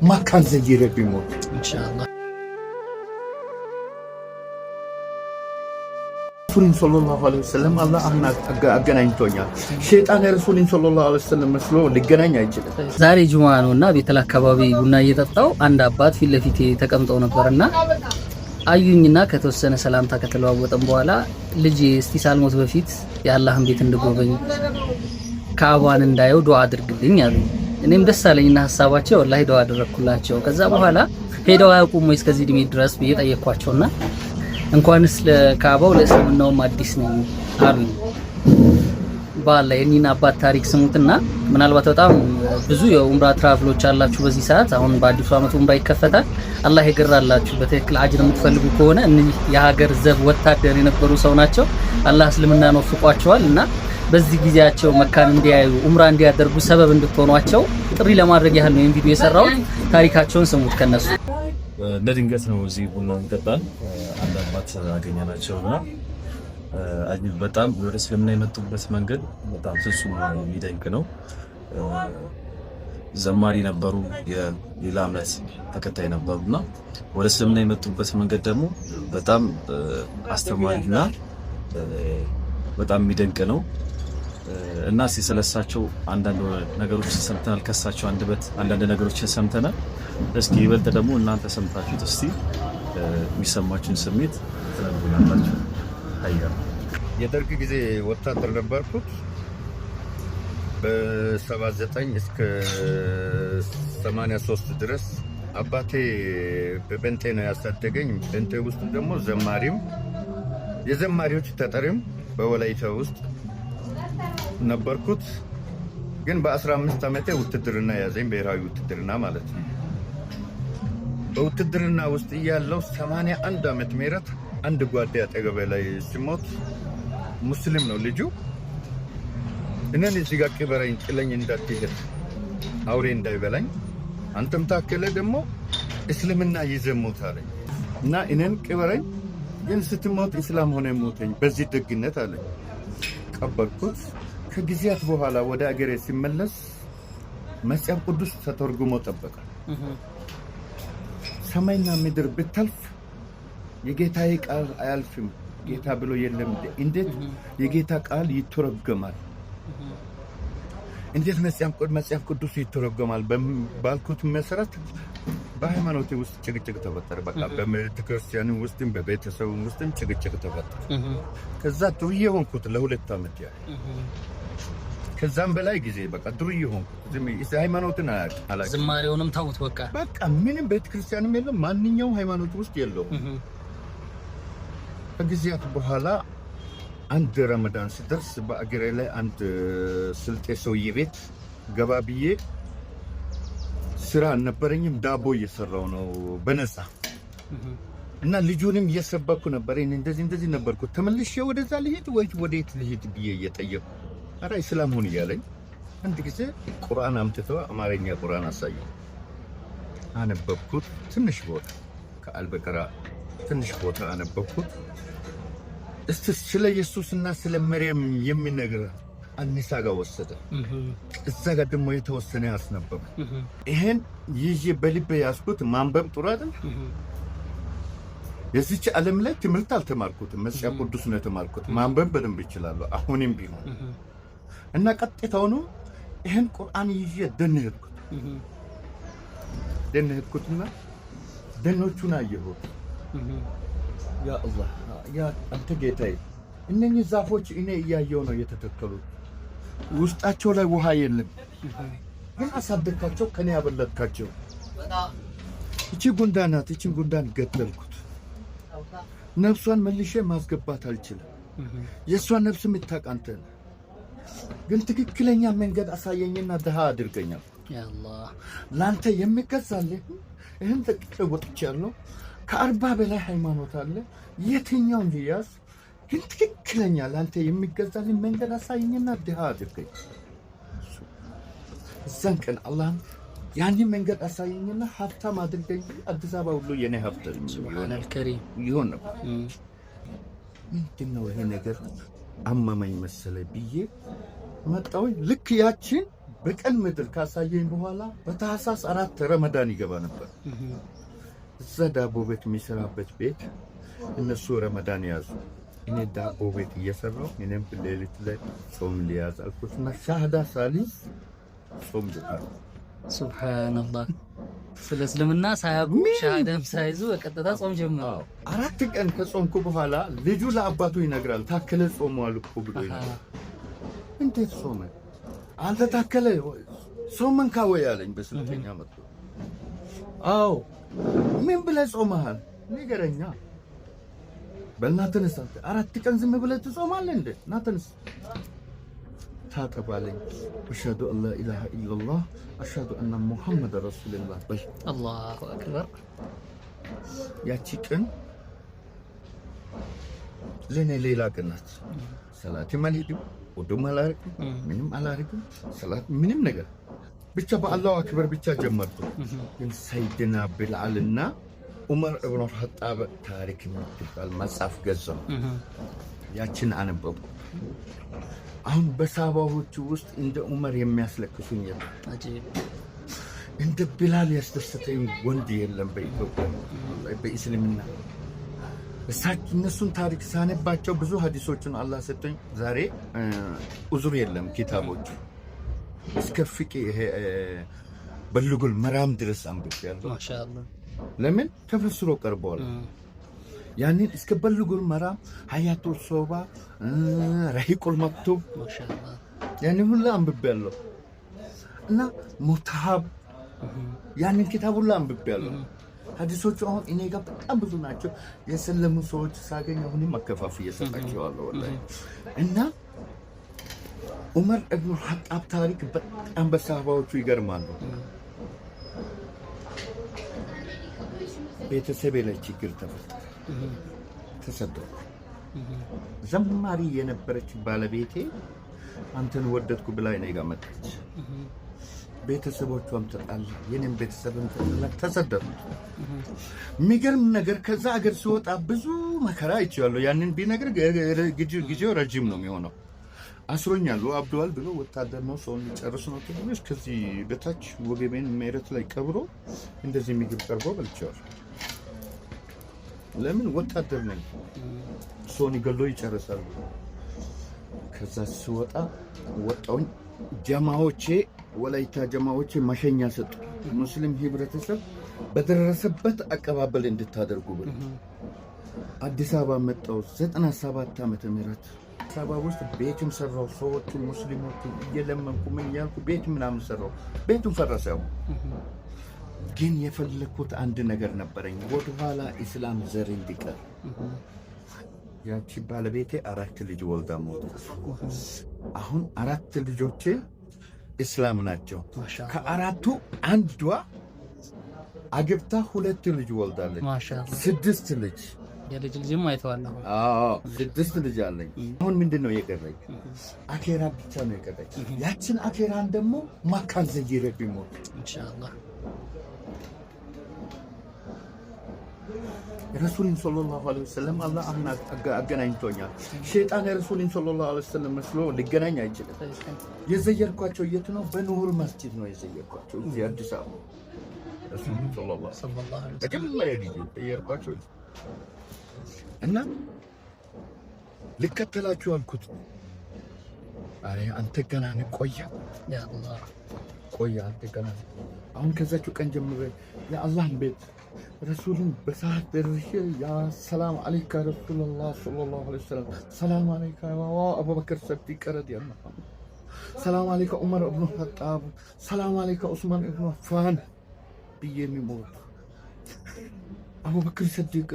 ማካን ዘይረ ቢሞት ኢንሻአላህ ረሱልን ሰለላሁ ዐለይሂ ወሰለም አላህ አገናኝቶኛል። ሸይጣን ረሱልን ሰለላሁ ዐለይሂ ወሰለም መስሎ ሊገናኝ አይችልም። ዛሬ ጁማ ነውና ቤተል አካባቢ ቡና እየጠጣው አንድ አባት ፊት ለፊቴ ተቀምጠው ነበርና አዩኝና ከተወሰነ ሰላምታ ከተለዋወጠን በኋላ ልጅ እስቲ ሳልሞት በፊት የአላህን ቤት እንድጎበኝ ካዕባን እንዳየው ዱዓ አድርግልኝ አሉ። እኔም ደስ አለኝና ሐሳባቸው ወላሂ ዱዓ አደረኩላቸው። ከዛ በኋላ ሄደው አያውቁም ወይ እስከዚህ እድሜ ድረስ ብዬ ጠየኳቸውና እንኳንስ ለካዕባው ለእስልምናውም አዲስ ነኝ አሉ። ባላ የኔን አባት ታሪክ ስሙትና ምናልባት በጣም ብዙ የኡምራ ትራቭሎች አላችሁ በዚህ ሰዓት አሁን በአዲሱ አመት ኡምራ ይከፈታል። አላህ ይገራላችሁ። በትክክል አጅር የምትፈልጉ ከሆነ እነዚህ የሀገር ዘብ ወታደር የነበሩ ሰው ናቸው። አላህ እስልምናን ወፍቋቸዋል እና በዚህ ጊዜያቸው መካን እንዲያዩ ኡምራ እንዲያደርጉ ሰበብ እንድትሆኗቸው ጥሪ ለማድረግ ያህል ነው ይሄን ቪዲዮ የሰራሁት። ታሪካቸውን ስሙት ከነሱ። ለድንገት ነው እዚህ ቡና እንጠጣን አንድ አባት አገኘናቸውና በጣም ወደ እስልምና የመጡበት መንገድ በጣም ፍጹም የሚደንቅ ነው። ዘማሪ ነበሩ፣ የሌላ እምነት ተከታይ ነበሩና ወደ እስልምና የመጡበት መንገድ ደግሞ በጣም አስተማሪና በጣም የሚደንቅ ነው እና ስለሳቸው አንዳንድ ነገሮች ሰምተናል። ከሳቸው አንዳንድ ነገሮችን ሰምተናል። እስኪ ይበልጥ ደግሞ እናንተ ሰምታችሁት እስቲ የሚሰማችሁን ስሜት ትነግሩናላችሁ። አያም የደርግ ጊዜ ወታደር ነበርኩት። በ79 እስከ 83 ድረስ አባቴ በቤንቴ ነው ያሳደገኝ። ቤንቴ ውስጥ ደግሞ ዘማሪም የዘማሪዎች ተጠሪም በወላይታ ውስጥ ነበርኩት። ግን በ15 ዓመቴ ውትድርና ያዘኝ፣ ብሔራዊ ውትድርና ማለት ነው። በውትድርና ውስጥ እያለው 81 ዓመት ምህረት አንድ ጓዴ አጠገቤ ላይ ሲሞት ሙስሊም ነው ልጁ። እኔን እዚህ ጋር ቅበረኝ፣ ጥለኝ እንዳትሄድ አውሬ እንዳይበላኝ፣ አንተም ታከለ ደግሞ እስልምና ይዘሙት አለኝ እና እኔን ቅበረኝ፣ ግን ስትሞት እስላም ሆነ ሞተኝ በዚህ ደግነት አለኝ። ቀበርኩት። ከጊዜያት በኋላ ወደ አገሬ ሲመለስ መጽሐፍ ቅዱስ ተተርጉሞ ጠበቀ። ሰማይና ምድር ብታልፍ የጌታዬ ቃል አያልፍም ጌታ ብሎ የለም። እንዴት የጌታ ቃል ይተረጎማል? እንዴት መጽሐፍ ቅዱስ ይተረጎማል? ባልኩት መሰረት በሃይማኖቴ ውስጥ ጭቅጭቅ ተፈጠረ። በቃ በቤተክርስቲያኑ ውስጥም በቤተሰቡ ውስጥም ጭቅጭቅ ተፈጠረ። ከዛ ዱርዬ ሆንኩት ለ2 ዓመት ያህል። ከዛም በላይ ጊዜ በቃ ዱርዬ ሆንኩት። ሃይማኖትን አላውቅም። ዝማሬውንም ታውት በቃ ምንም ቤተክርስቲያንም የለም፣ ማንኛውም ሃይማኖት ውስጥ የለውም። ከጊዜያት በኋላ አንድ ረመዳን ሲደርስ በአገሬ ላይ አንድ ስልጤ ሰውዬ ቤት ገባ ብዬ ስራ አልነበረኝም፣ ዳቦ እየሰራው ነው በነፃ እና ልጁንም እየሰበኩ ነበር። እንደዚህ ነበርኩ። ተመልሼ ወደዛ ልሂድ ወይ ወዴት ልሂድ ብዬ እየጠየቁ አራ እስላም ሁን እያለኝ አንድ ጊዜ ቁርአን አምጥተው አማርኛ ቁርአን አሳየኝ። አነበብኩት። ትንሽ ቦታ ከአልበቀራ ትንሽ ቦታ አነበብኩት። እስቲ ስለ ኢየሱስና ስለ መርየም የሚነግር አንሳ ጋር ወሰደ። እዛ ጋር ደግሞ የተወሰነ ያስነበብ። ይሄን ይዤ በልቤ ያስኩት። ማንበብ ጥሩ አይደል? የዚች ዓለም ላይ ትምህርት አልተማርኩትም፣ መጽሐፍ ቅዱስ ነው የተማርኩት። ማንበብ በደንብ እችላለሁ አሁንም ቢሆን እና ቀጥታውኑ ይሄን ቁርአን ይዤ ደን ሄድኩትና ደኖቹን አየሁት። ያ አላህ ያ አንተ ጌታዬ፣ እነኚህ ዛፎች እኔ እያየሁ ነው የተተከሉት። ውስጣቸው ላይ ውሃ የለም፣ ግን አሳደግካቸው፣ ከኔ ያበለጥካቸው። እቺ ጉንዳን ናት፣ እቺን ጉንዳን ገደልኩት። ነፍሷን መልሼ ማስገባት አልችልም። የእሷን ነፍስ የምታውቅ አንተ ነህ። ግን ትክክለኛ መንገድ አሳየኝና ድሃ አድርገኛል። ያ አላህ ላንተ የሚገዛልህ ይሄን ተቀወጥቻለሁ። ከ40 በላይ ሃይማኖት አለ። የትኛውን ልያዝ? ግን ትክክለኛ ላንተ የሚገዛልህ መንገድ አሳየኝና ድሃ አድርገኝ። እዛን ቀን አላህ ያንን መንገድ አሳየኝና ሀብታም አድርገኝ። አዲስ አበባ ሁሉ የኔ ሀብት ይሆን ነበር። ምንድነው ይሄ ነገር? አመመኝ መሰለ ብዬ መጣሁ። ልክ ያችን በቀን ምድር ካሳየኝ በኋላ በታህሳስ 4 ረመዳን ይገባ ነበር። እዛ ዳቦ ቤት የሚሰራበት ቤት እነሱ ረመዳን ያዙ። እኔ ዳቦ ቤት እየሰራሁ እኔም ሌሊት ላይ ጾም ሊያዝ አልኩትና ሻሃዳ ሳሊስ ጾም ጀመርኩ። ሱብሃንአላህ። ስለ እስልምና ሳያውቁ ሻሃዳም ሳይዙ በቀጥታ ጾም ጀመሩ። 4 ቀን ከጾምኩ በኋላ ልጁ ለአባቱ ይነግራል። ታከለ ጾሟል እኮ ብሎ ይነግራል። እንዴት ጾመ? አንተ ታከለ ጾምን ካወይ አለኝ በስልተኛ መጥቶ። አዎ ምን ብለህ ጾመሃል? ንገረኛ። በእናትህ 4 ቀን ዝም ብለህ ትጾማለህ እንዴ? ናተንስ ታጠባለኝ። አሽሀዱ አን ላ ኢላሃ ኢላላህ አሽሀዱ አነ ሙሐመድ ረሱሉላህ በል። አላሁ አክበር። ያቺ ቀን ለኔ ሌላ ቀን ናት። ሰላትም አልሄድም፣ ወዶም አላረግም፣ ምንም አላረግም። ሰላት ምንም ነገር ብቻ በአላሁ አክበር ብቻ ጀመርኩ። ግን ሰይድና ቢላልና ዑመር ኢብኑ ኸጣብ ታሪክ የምትባል መጽሐፍ ገዛሁ። ያችን አነበብኩ። አሁን በሳባዎቹ ውስጥ እንደ ዑመር የሚያስለቅሱኝ የለም፣ እንደ ቢላል ያስደስተኝ ወንድ የለም በኢትዮጵያ በእስልምና። እነሱን ታሪክ ሳነባቸው ብዙ ሀዲሶችን አላህ ሰጠኝ። ዛሬ ኡዙር የለም ኪታቦቹ እስከ ፍቅህ በልጉል መራም ድረስ አንብቤያለሁ። ማሻአላህ ለምን ተፈስሮ ቀርቧል። ያንን እስከ በልጉል መራም ሀያቱ ሶባ ረሂቁል መክቱብ ማሻአላህ ያንን ሁሉ አንብቤያለሁ እና ሙታሃብ ያንን ኪታብ ሁሉ አንብቤያለሁ። ሀዲሶቹ አሁን እኔ ጋር በጣም ብዙ ናቸው። የሰለሙ ሰዎች ሳገኝ አሁንም አከፋፍዬ እሰጣቸዋለሁ ወላሂ። እና ዑመር ኢብኑ ኸጣብ ታሪክ በጣም በሰሃባዎቹ ይገርማሉ። ቤተሰቤ ላይ ችግር ተፈጠረ፣ ተሰደድኩ። ዘማሪ የነበረች ባለቤቴ አንተን ወደድኩ ብላ እኔ ጋር መጣች። ቤተሰቦቿም ተጣላ፣ የኔም ቤተሰብም ተጣላ፣ ተሰደድኩ። የሚገርም ነገር ከዛ አገር ሲወጣ ብዙ መከራ አይቻለሁ። ያንን ቢነግር ጊዜው ረጅም ነው የሚሆነው። አስሮኛሉ አብደዋል ብሎ ወታደር ነው ሰውን ሊጨርስ ነው ትንሽ ከዚህ በታች ወገቤን መሬት ላይ ቀብሮ እንደዚህ ምግብ ቀርቦ በልቻለሁ። ለምን ወታደር ነኝ፣ ሰውን ገሎ ይጨርሳል። ከዛ ሲወጣ ወጣውን ጀማዎቼ ወላይታ ጀማዎቼ መሸኛ ሰጡ። ሙስሊም ህብረተሰብ በደረሰበት አቀባበል እንድታደርጉ ብሎ አዲስ አበባ መጣሁ። 97 ዓመተ ምህረት አዲስ አበባ ውስጥ ቤትም ሰራው። ሰዎቹ ሙስሊሞቹ እየለመንኩ ምን ያልኩ ቤት ምናምን ሰራው። ቤቱን ፈረሰው። ግን የፈለኩት አንድ ነገር ነበረኝ፣ ወደኋላ ኢስላም ዘር እንዲቀር። ያቺ ባለቤቴ 4 ልጅ ወልዳ ሞተች። አሁን 4 ልጆቼ እስላም ናቸው። ከ4ቱ አንዷ አግብታ 2 ልጅ ወልዳለች። ማሻአላህ 6 ልጅ የልጅ ልጅም አይተዋል። አዎ 6 ልጅ አለኝ። አሁን ምንድነው የቀረኝ? አኬራ ብቻ ነው የቀረኝ። ያችን አኬራን ደግሞ ማካን ዘይረ ቢሞት ኢንሻአላህ ረሱልን ሰለላሁ ዐለይሂ ወሰለም አላህ አገናኝቶኛል። ሸይጣን ረሱልን ሰለላሁ ዐለይሂ ወሰለም መስሎ ሊገናኝ አይችልም። የዘየርኳቸው የት ነው? በኑር መስጂድ ነው የዘየርኳቸው፣ እዚህ አዲስ አበባ። ረሱልን ሰለላሁ ዐለይሂ ወሰለም ተጀመረ ጊዜ የዘየርኳቸው እና ልከተላችሁ አልኩት። አይ አንተ ገና ነህ፣ ቆያ ያ አላህ ቆያ፣ አንተ ገና። አሁን ከዛችሁ ቀን ጀምሬ የአላህን ቤት ረሱልን በሰዓት ደርሼ ያ ሰላም አለይካ ረሱላህ ሰለላሁ ዐለይሂ ወሰለም፣ ሰላም አለይካ አቡበክር ሰዲቅ ረዲየላሁ ዐንሁ፣ ሰላም አለይካ ዑመር ኢብኑ ኸጣብ፣ ሰላም አለይካ ዑስማን ኢብኑ አፋን ብዬ የሚሞት አቡበክር ሰዲቅ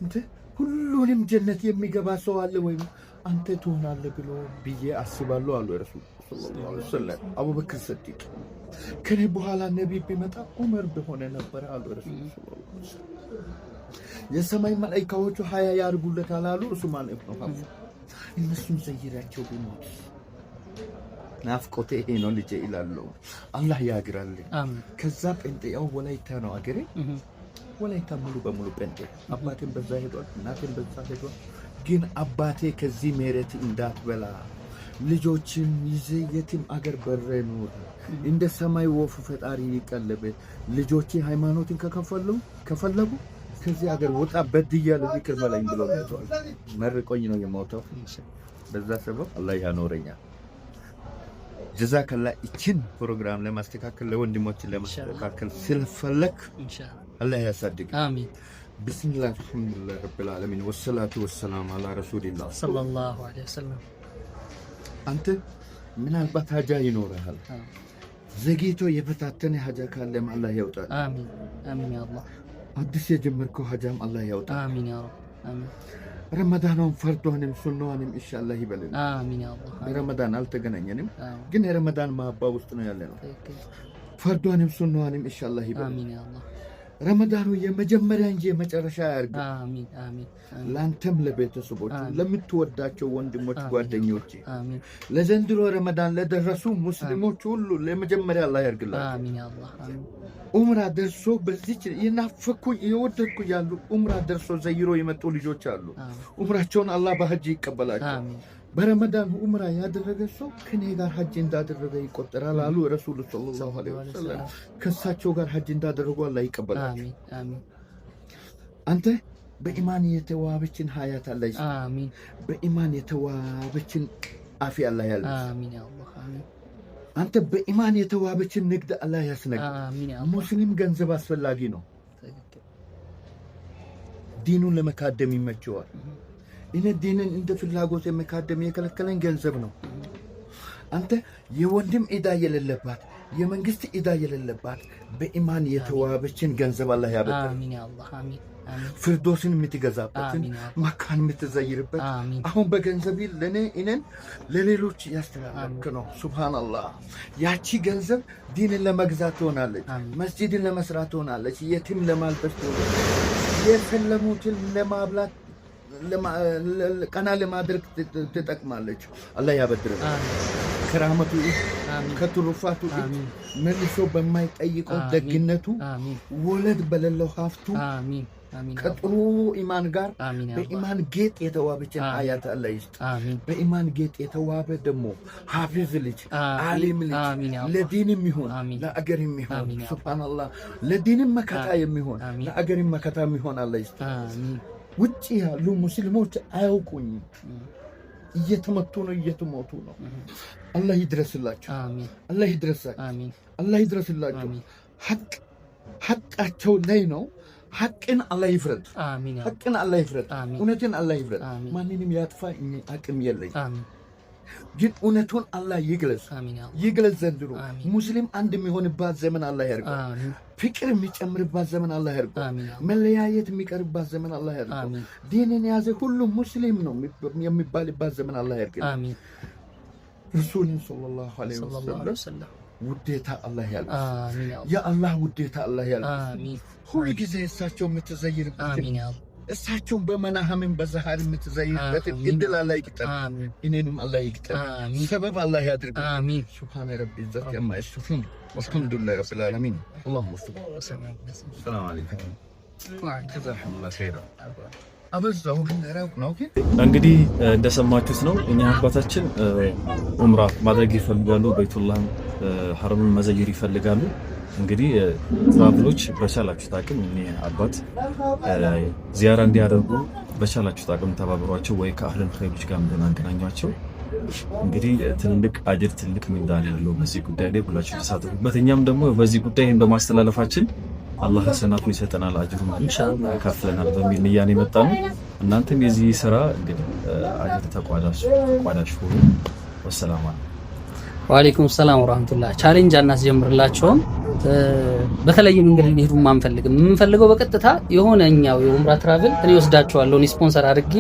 እንት ሁሉንም ጀነት የሚገባ ሰው አለ ወይ አንተ ትሆናለህ ብሎ ብዬ አስባለሁ አሉ ረሱል ሰለላሁ ዐለይሂ ወሰለም። አቡበክር ሰዲቅ ከኔ በኋላ ነብይ ቢመጣ ዑመር በሆነ ነበር አሉ ረሱል ሰለላሁ ዐለይሂ ወሰለም። የሰማይ መላእክቶቹ 20 ያርጉለታል አሉ ዑስማን ኢብኑ አፋን። እነሱን ዘይራቸው ቢሞት ናፍቆቴ ይሄ ነው ልጄ ይላሉ። አላህ ያግራልኝ። ከዛ ጴንጤያው ወላይታ ነው አገሬ። ወላይታ ሙሉ በሙሉ ጴንጤ። አባቴም በዛ ሄዷል፣ እናቴም በዛ ሄዷል። ግን አባቴ ከዚህ መሬት እንዳትበላ ልጆችን ይዘህ የትም አገር በረህ ኑር። እንደ ሰማይ ወፍ ፈጣሪ ይቀልብ። ልጆች ሃይማኖትን ከፈለጉ ከዚህ አገር ወጣ በድያለሁ ይቅር በለኝ ብሎ መርቆኝ ነው የሞተው። በዛ ሰበብ አላህ ያኖረኛል። ጀዛከላ እችን ፕሮግራም ለማስተካከል ለወንድሞችን ለማስተካከል ስለፈለክ አላህ ያሳድግ። አሚን። ቢስሚላህ አልሐምዱሊላህ ረብል ዓለሚን ወሰላቱ ወሰላሙ አላ ረሱሊላህ ሰለላሁ ዐለይሂ ወሰለም። አንተ ምናልባት ሀጃ ይኖርሃል። ዘግይቶ የፈታተነ ሀጃ ካለም አላህ ያውጣል። አሚን አሚን ያ አላህ። አዲስ የጀመርከው ሀጃም አላህ ያውጣል። አሚን ያ ረብ። አሚን። ረመዳኑን ፈርዶንም ሱናውንም ኢንሻአላህ ይበልን። አሚን ያ አላህ። ረመዳን አልተገናኘንም፣ ግን የረመዳን ማባ ውስጥ ነው ያለነው። ፈርዶንም ሱናውንም ኢንሻአላህ ይበልን። አሚን ያ አላህ። ረመዳኑ የመጀመሪያ እንጂ የመጨረሻ ያርግ። አሚን አሚን። ላንተም ለቤተሰቦች ለምትወዳቸው ወንድሞች ጓደኞች አሚን። ለዘንድሮ ረመዳን ለደረሱ ሙስሊሞች ሁሉ ለመጀመሪያ አላህ ያርግላቸው። አሚን አላህ። አሚን። ኡምራ ደርሶ በዚህ የናፈኩኝ የወደድኩ ያሉ ኡምራ ደርሶ ዘይሮ የመጡ ልጆች አሉ። ኡምራቸውን አላህ በሐጅ ይቀበላቸው። አሚን። በረመዳን ኡምራ ያደረገ ሰው ከኔ ጋር ሐጅ እንዳደረገ ይቆጠራል አሉ ረሱል ሰለላሁ ዐለይሂ ወሰለም። ከሳቸው ጋር ሐጅ እንዳደረጉ አላህ ይቀበላቸው። አሚን አሚን። አንተ በኢማን የተዋበችን ሀያት አላህ ይስጥ። አሚን። በኢማን የተዋበችን አፊ አላህ ያልብስ። አሚን ያ አላህ። አሚን። አንተ በኢማን የተዋበችን ንግድ አላህ ያስነግ። አሚን ያ አላህ። ሙስሊም ገንዘብ አስፈላጊ ነው። ዲኑን ለመካደም ይመቸዋል። እኔ ዲንን እንደ ፍላጎት የመካደም የከለከለኝ ገንዘብ ነው። አንተ የወንድም ኢዳ የሌለባት የመንግስት ኢዳ የሌለባት በኢማን የተዋበችን ገንዘብ አላህ ያበድር። አሚን ያ አላህ። አሚን አሚን። ፍርዶስን የምትገዛበትን መካን የምትዘይርበት አሁን በገንዘብ እኔን ለሌሎች ያስተላለፍክ ነው። ሱብሃንአላህ። ያቺ ገንዘብ ዲንን ለመግዛት ትሆናለች፣ መስጂድን ለመስራት ትሆናለች፣ የቲም ለማልበስ ትሆናለች፣ የፈለሙትን ለማብላት ቀና ለማድረግ ትጠቅማለች። አላህ ያበድረን። ከራመቱ ከትሩፋቱ መልሶ በማይጠይቀው ደግነቱ ወለድ በሌለው ሀፍቱ ከጥሩ ኢማን ጋር በኢማን ጌጥ የተዋበችን አያት አላህ ይስጥ። በኢማን ጌጥ የተዋበ ደግሞ ሐፊዝ ልጅ ዓሊም ልጅ ለዲንም ይሁን ለአገርም ይሁን ሱብሃንአላህ ለዲንም መከታ የሚሆን ለአገርም መከታ የሚሆን አላህ ይስጥ። ውጭ ያሉ ሙስሊሞች አያውቁኝም፣ እየተመቱ ነው እየተሞቱ ነው። አላህ ይድረስላቸው። አሚን። አላህ ይድረሳቸው። አሚን። አላህ ይድረስላቸው። ሐቃቸው ላይ ነው። ሐቅን አላህ ይፍረድ። አሚን። ሐቅን አላህ ይፍረድ። እውነትን አላህ ይፍረድ። ማንንም ያጥፋ አቅም የለኝ፣ ግን እውነቱን አላህ ይግለጽ። ይግለጽ። ዘንድሮ ሙስሊም አንድ የሚሆንባት ዘመን አላህ ያርገው። ፍቅር የሚጨምርባት ዘመን አላህ ያርገው። መለያየት የሚቀርባት ዘመን አላህ ያርገው። ዲንን የያዘ ሁሉ ሙስሊም ነው የሚባልባት ዘመን አላህ ያርገው። ረሱልን ሰለላሁ ዐለይሂ ወሰለም ውዴታ አላህ ያልብስ። የአላህ ውዴታ አላህ ያልብስ። ሁል ጊዜ እሳቸው የምትዘይርበት እሳቸውን በመናህምን በዛሃር የምትዘይበት እድል አላህ ይቅጠር። እኔንም አላህ ይቅጠር። ሰበብ አላህ ያድርግ። አሚን። ሱብሃነ ረቢ ዘት የማይሱፉን ወልሐምዱሊላሂ ረቢል ዓለሚን። አላሁመ ሰላም አለይኩም ወጀዛኩሙላሁ ኸይራን። አበዛው ግን ረብ ነው። እንግዲህ እንደሰማችሁት ነው። እኛ አባታችን ኡምራ ማድረግ ይፈልጋሉ፣ ቤቱላህ ሐረሙን መዘየር ይፈልጋሉ። እንግዲህ ትራቭሎች በቻላችሁት አቅም እኔ አባት ዚያራ እንዲያደርጉ በቻላችሁት አቅም ተባብሯቸው፣ ወይ ከአህለን ኸይሮች ጋር እንደናገናኟቸው። እንግዲህ ትልቅ አጅር ትልቅ ሚዛን ያለው በዚህ ጉዳይ ላይ ሁላችሁ ተሳተፉበት። እኛም ደግሞ በዚህ ጉዳይ በማስተላለፋችን አላህ ሐሰናቱን ይሰጠናል፣ አጅሩን ኢንሻአላህ ከፍለናል በሚል ንያን የመጣ ነው። እናንተም የዚህ ስራ እንግዲህ አጅር ተቋዳሽ ሁኑ። ወሰላሙ አለይኩም ወአለይኩም ሰላም ወራህመቱላህ። ቻሌንጅ አናስጀምርላቸውም። በተለየ መንገድ እንዲሄዱ አንፈልግም። የምንፈልገው በቀጥታ የሆነኛው የኡምራ ትራቭል እኔ ወስዳቸዋለሁ፣ እኔ ስፖንሰር አድርጌ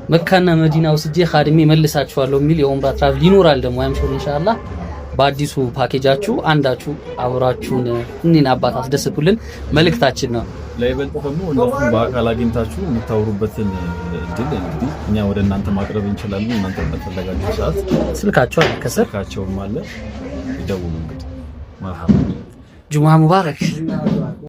መካና መዲና ወስጄ ኻድሜ መልሳቸዋለሁ የሚል የኡምራ ትራቭል ይኖራል። ደግሞ ያምሽው ኢንሻአላህ በአዲሱ ፓኬጃችሁ አንዳችሁ አብራችሁን እኔን አባት አስደስቱልን መልእክታችን ነው። ለይበልጥ ደግሞ እንደዚህ በአካል አግኝታችሁ የምታወሩበትን እድል እንግዲህ እኛ ወደ እናንተ ማቅረብ እንችላለን። እናንተ በተፈለጋችሁ ሰዓት ስልካቸው አለ፣ ስልካቸውም አለ፣ ይደውሉ። እንግዲህ መርሐባ። ጁሙአ ሙባረክ።